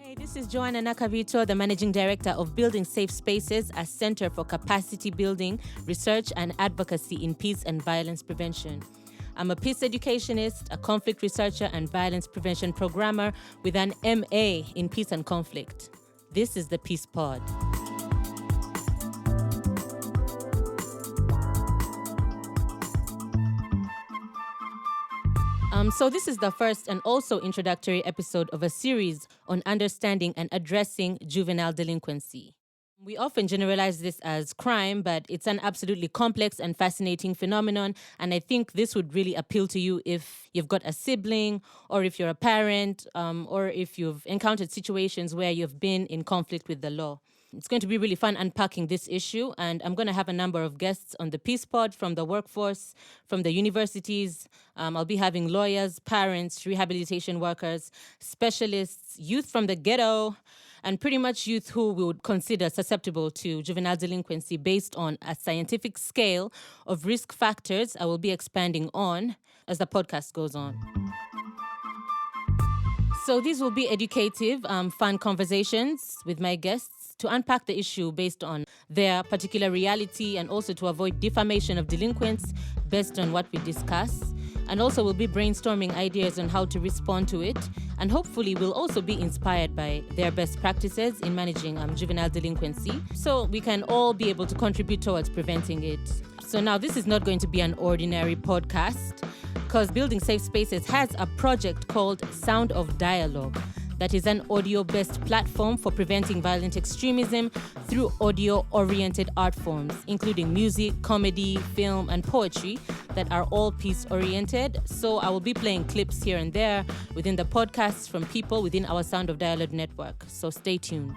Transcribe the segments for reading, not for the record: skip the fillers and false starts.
Hey, this is Joanna Nakabiito, the Managing Director of Building Safe Spaces, a center for capacity building, research, and advocacy in peace and violence prevention. I'm a peace educationist, a conflict researcher, and violence prevention programmer with an MA in peace and conflict. This is the Peace Pod. So this is the first and also introductory episode of a series on understanding and addressing juvenile delinquency. We often generalize this as crime, but it's an absolutely complex and fascinating phenomenon, and I think this would really appeal to you if you've got a sibling, or if you're a parent, or if you've encountered situations where you've been in conflict with the law. It's going to be really fun unpacking this issue, and I'm going to have a number of guests on the Peace Pod from the workforce, from the universities. I'll be having lawyers, parents, rehabilitation workers, specialists, youth from the ghetto, and pretty much youth who we would consider susceptible to juvenile delinquency based on a scientific scale of risk factors I will be expanding on as the podcast goes on. So these will be educative, fun conversations with my guests to unpack the issue based on their particular reality and also to avoid defamation of delinquents based on what we discuss. And also we'll be brainstorming ideas on how to respond to it. And hopefully we'll also be inspired by their best practices in managing juvenile delinquency, so we can all be able to contribute towards preventing it. So now this is not going to be an ordinary podcast, because Building Safe Spaces has a project called Sound of Dialogue that is an audio-based platform for preventing violent extremism through audio-oriented art forms, including music, comedy, film, and poetry that are all peace-oriented. So I will be playing clips here and there within the podcasts from people within our Sound of Dialogue network. So stay tuned.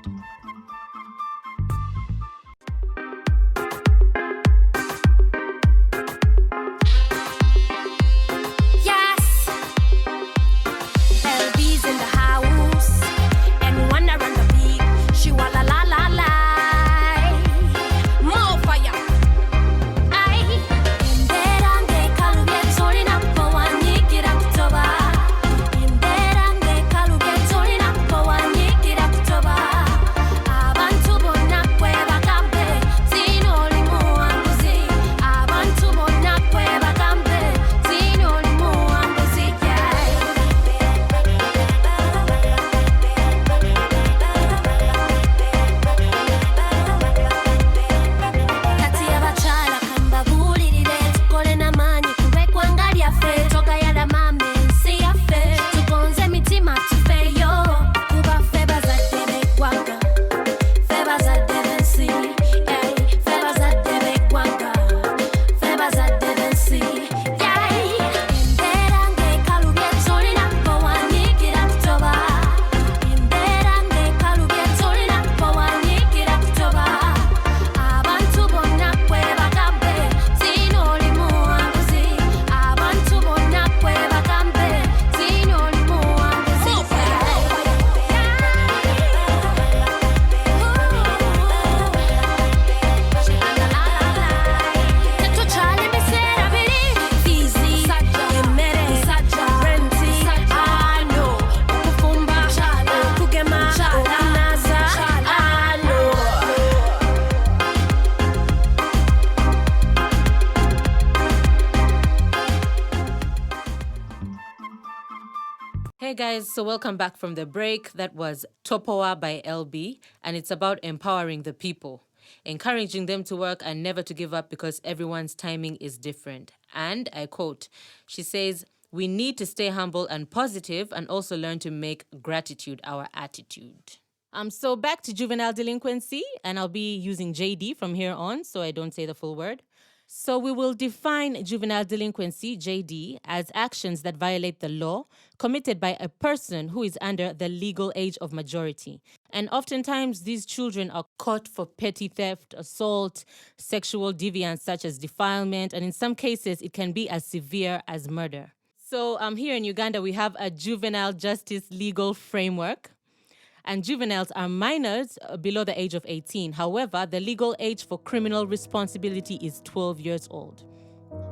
Hey guys, so welcome back from the break. That was Topoa by LB, and it's about empowering the people, encouraging them to work and never to give up because everyone's timing is different. And I quote, she says, "We need to stay humble and positive and also learn to make gratitude our attitude." So back to juvenile delinquency, and I'll be using JD from here on so I don't say the full word. So we will define juvenile delinquency, JD, as actions that violate the law committed by a person who is under the legal age of majority. And oftentimes these children are caught for petty theft, assault, sexual deviance such as defilement, and in some cases it can be as severe as murder. So here in Uganda we have a juvenile justice legal framework. And juveniles are minors below the age of 18. However, the legal age for criminal responsibility is 12 years old.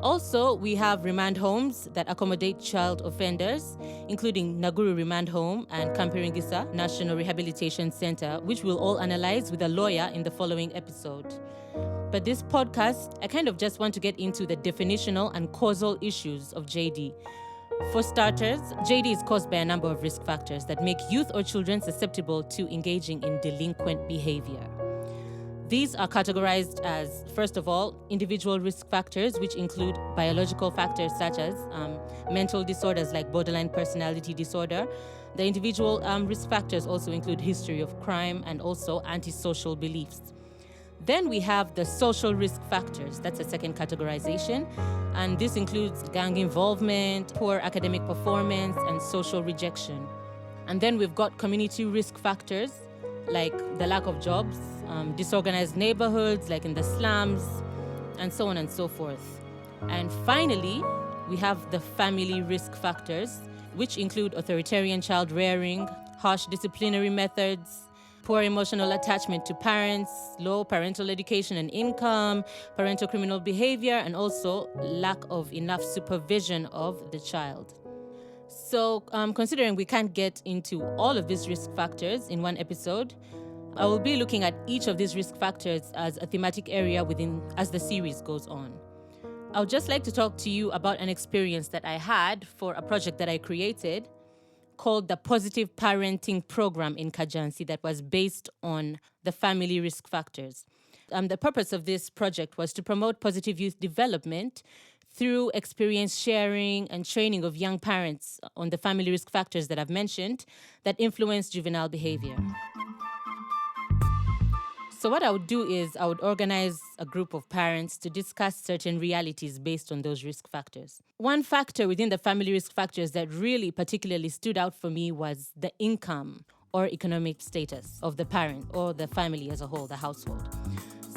Also, we have remand homes that accommodate child offenders, including Naguru Remand Home and Kampiringisa National Rehabilitation Center, which we'll all analyze with a lawyer in the following episode. But this podcast, I kind of just want to get into the definitional and causal issues of JD. For starters, JD is caused by a number of risk factors that make youth or children susceptible to engaging in delinquent behavior. These are categorized as, first of all, individual risk factors, which include biological factors such as mental disorders like borderline personality disorder. The individual risk factors also include history of crime and also antisocial beliefs. Then we have the social risk factors. That's a second categorization. And this includes gang involvement, poor academic performance, and social rejection. And then we've got community risk factors like the lack of jobs, disorganized neighborhoods like in the slums, and so on and so forth. And finally, we have the family risk factors, which include authoritarian child rearing, harsh disciplinary methods, poor emotional attachment to parents, low parental education and income, parental criminal behavior, and also lack of enough supervision of the child. So, considering we can't get into all of these risk factors in one episode, I will be looking at each of these risk factors as a thematic area as the series goes on. I would just like to talk to you about an experience that I had for a project that I created called the Positive Parenting Program in Kajansi that was based on the family risk factors. The purpose of this project was to promote positive youth development through experience sharing and training of young parents on the family risk factors that I've mentioned that influence juvenile behavior. So what I would do is I would organize a group of parents to discuss certain realities based on those risk factors. One factor within the family risk factors that really particularly stood out for me was the income or economic status of the parent or the family as a whole, the household.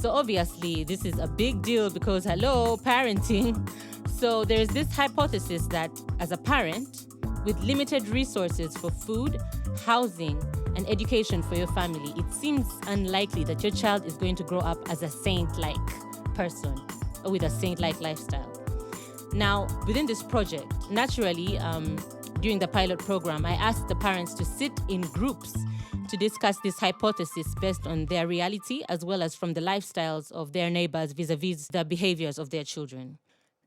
So obviously, this is a big deal because, hello, parenting. So there's this hypothesis that as a parent, with limited resources for food, housing, and education for your family, it seems unlikely that your child is going to grow up as a saint-like person or with a saint-like lifestyle. Now, within this project, naturally, during the pilot program, I asked the parents to sit in groups to discuss this hypothesis based on their reality as well as from the lifestyles of their neighbors vis-a-vis the behaviors of their children.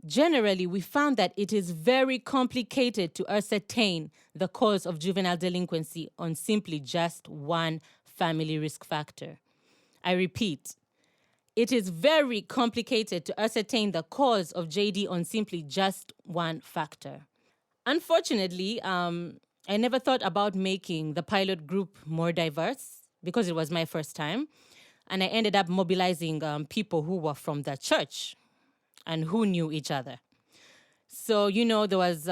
Generally, we found that it is very complicated to ascertain the cause of juvenile delinquency on simply just one family risk factor. I repeat, it is very complicated to ascertain the cause of JD on simply just one factor. Unfortunately, I never thought about making the pilot group more diverse because it was my first time. And I ended up mobilizing people who were from the church and who knew each other. So, there was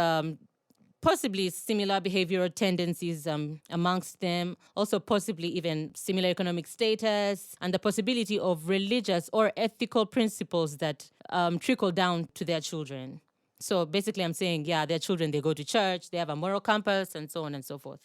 possibly similar behavioral tendencies amongst them, also possibly even similar economic status, and the possibility of religious or ethical principles that trickle down to their children. So basically I'm saying, their children, they go to church, they have a moral compass, and so on and so forth.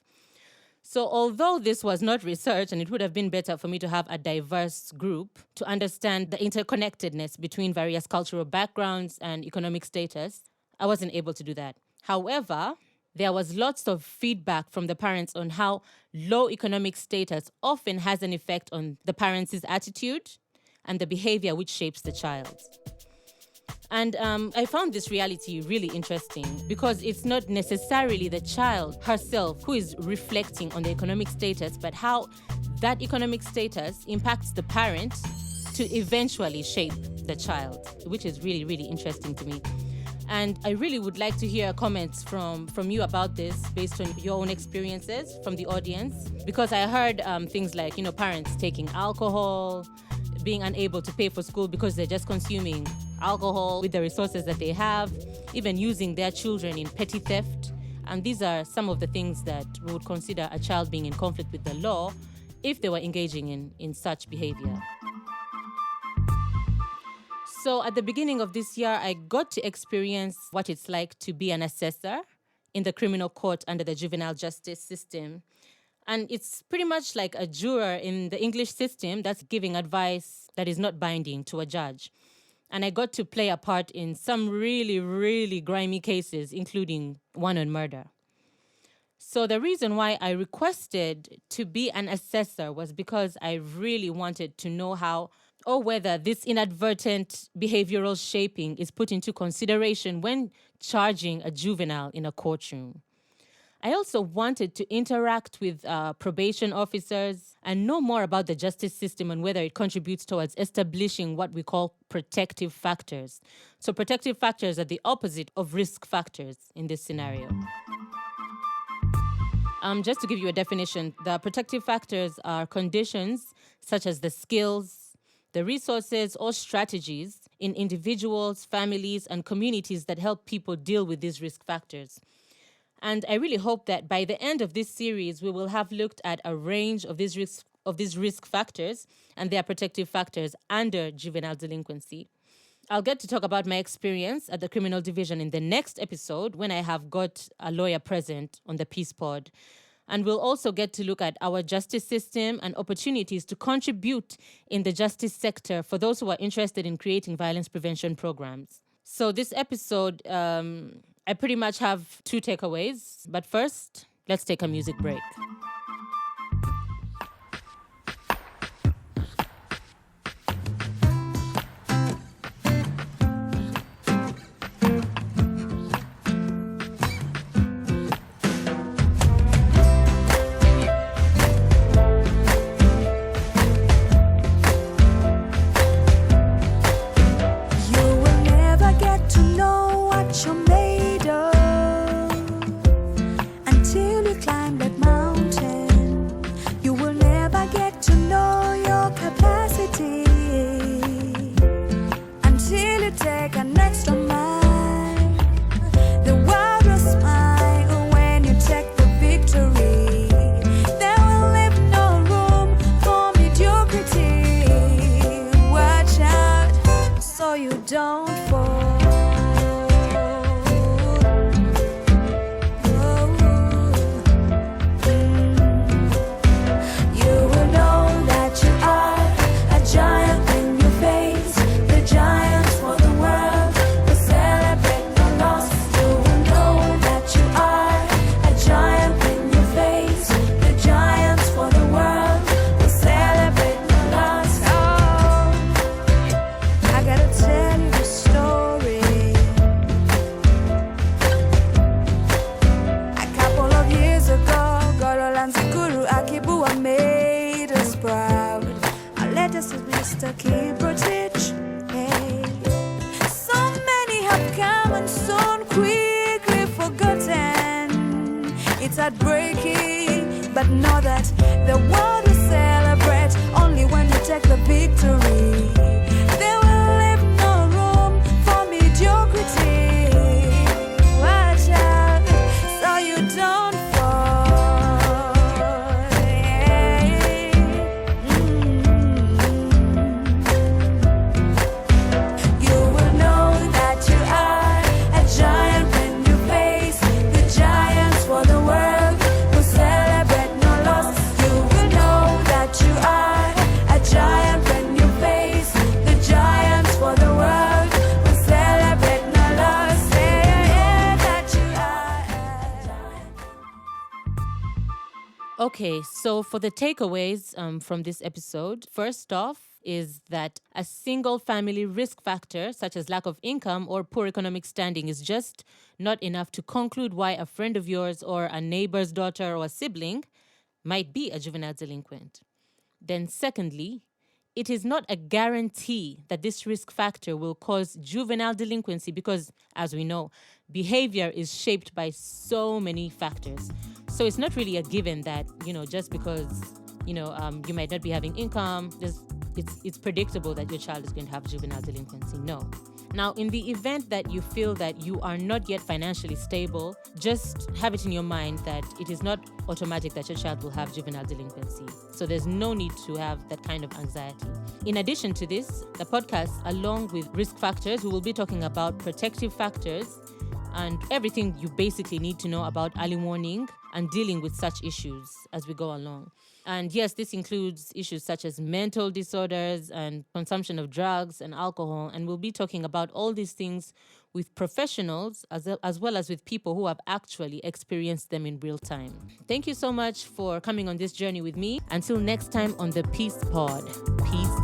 So although this was not research, and it would have been better for me to have a diverse group to understand the interconnectedness between various cultural backgrounds and economic status, I wasn't able to do that. However, there was lots of feedback from the parents on how low economic status often has an effect on the parents' attitude and the behavior which shapes the child. And I found this reality really interesting because it's not necessarily the child herself who is reflecting on the economic status, but how that economic status impacts the parent to eventually shape the child, which is really, really interesting to me. And I really would like to hear comments from you about this based on your own experiences from the audience, because I heard things like, parents taking alcohol, being unable to pay for school because they're just consuming alcohol with the resources that they have, even using their children in petty theft. And these are some of the things that we would consider a child being in conflict with the law if they were engaging in such behavior. So at the beginning of this year, I got to experience what it's like to be an assessor in the criminal court under the juvenile justice system. And it's pretty much like a juror in the English system that's giving advice that is not binding to a judge. And I got to play a part in some really, really grimy cases, including one on murder. So the reason why I requested to be an assessor was because I really wanted to know how or whether this inadvertent behavioral shaping is put into consideration when charging a juvenile in a courtroom. I also wanted to interact with probation officers and know more about the justice system and whether it contributes towards establishing what we call protective factors. So protective factors are the opposite of risk factors in this scenario. Just to give you a definition, the protective factors are conditions such as the skills, the resources or strategies in individuals, families, and communities that help people deal with these risk factors. And I really hope that by the end of this series, we will have looked at a range of these risk factors and their protective factors under juvenile delinquency. I'll get to talk about my experience at the criminal division in the next episode when I have got a lawyer present on the Peace Pod. And we'll also get to look at our justice system and opportunities to contribute in the justice sector for those who are interested in creating violence prevention programs. So this episode, I pretty much have 2 takeaways. But first, let's take a music break. Heartbreaking, but know that the world will celebrate only when you take the victory. There will leave no room for mediocrity. Watch out so you don't fall. You will know that you are a giant when you face the giants for the world. Okay, so for the takeaways from this episode, first off is that a single family risk factor, such as lack of income or poor economic standing, is just not enough to conclude why a friend of yours or a neighbor's daughter or a sibling might be a juvenile delinquent. Then secondly, it is not a guarantee that this risk factor will cause juvenile delinquency because, as we know, behavior is shaped by so many factors. So it's not really a given that, just because, you might not be having income, it's predictable that your child is going to have juvenile delinquency. No. Now, in the event that you feel that you are not yet financially stable, just have it in your mind that it is not automatic that your child will have juvenile delinquency. So there's no need to have that kind of anxiety. In addition to this, the podcast, along with risk factors, we will be talking about protective factors and everything you basically need to know about early warning and dealing with such issues as we go along. And yes, this includes issues such as mental disorders and consumption of drugs and alcohol. And we'll be talking about all these things with professionals as well as with people who have actually experienced them in real time. Thank you so much for coming on this journey with me. Until next time on the Peace Pod. Peace